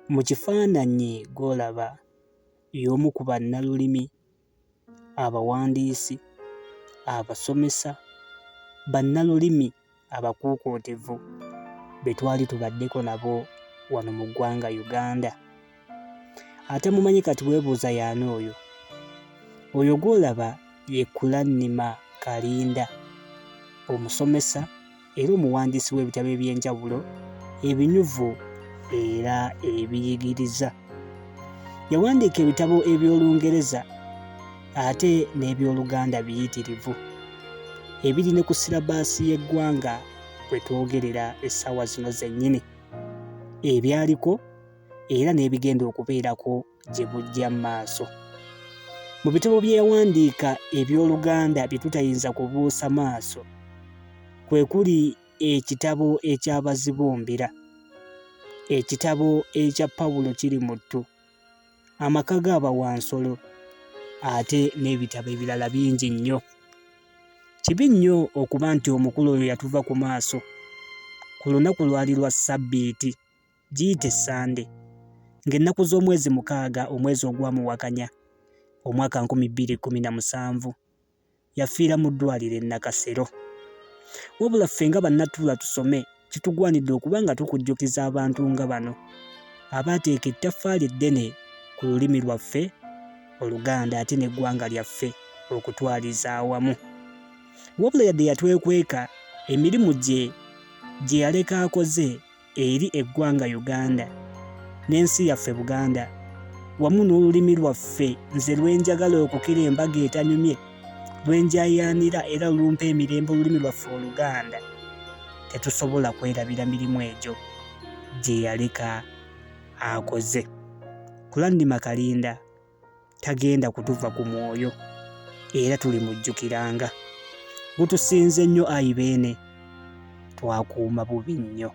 Mu kifaananyi gw'olaba y'omu ku bannalulimi, abawandiisi, abasomesa, bannalulimi abakuukootevu be twali tubaddeko nabo wano mu ggwanga Uganda. Ate mumanyi kati weebuuza y'ani oyo? Oyo gw'olaba ye Kulannima Kalinda, omusomesa era omuwandiisi w'ebitabo eby'enjawulo ebinyuvu era ebiyigiriza. Yawandiika ebitabo eby'Olungereza ate n'eby'Oluganda biyitirivu ebiri ne ku sirabaasi y'eggwanga kwe twogerera essaawa zino zennyini, ebyaliko era n'ebigenda okubeerako gye bujja mu maaso. Mu bitabo bye yawandiika eby'Oluganda bye tutayinza kubuusa maaso kwe kuli ekitabo eky'Abazibumbira, ekitabo ekya Pawulo Kirimuttu, amaka g'Abawansolo ate n'ebitabo ebirala bingi nnyo. Kibi nnyo okuba nti omukulu oyo yatuva ku maaso ku lunaku lwali lwa Ssabbiiti, giyite Sande, ng'ennaku z'omwezi 6 omwezi ogwamuwakanya omwaka 2017 yafiira mu ddwaliro e Nakasero. Wabula ffe nga bannatuula tusome kitugwanidde okuba nga tukujjukiza abantu nga bano abaateeka ettaffaali eddene ku lulimi lwaffe Oluganda ate n'eggwanga lyaffe okutwaliza awamu. Wabula yadde yatwekweka emirimu gye yaleka akoze eri eggwanga Uganda n'ensi yaffe Buganda wamu n'olulimi lwaffe nze lwenjagala okukira embaga etanyumye, lwenjayaanira era lumpa emirembe olulimi lwaffe Oluganda, tetusobola kwerabira mirimu egyo gye yaleka akoze. Kulannima Kalinda tagenda kutuva ku mwoyo era tulimujjukiranga. Gutusinze nnyo ayi beene, twakuuma bubi nnyo.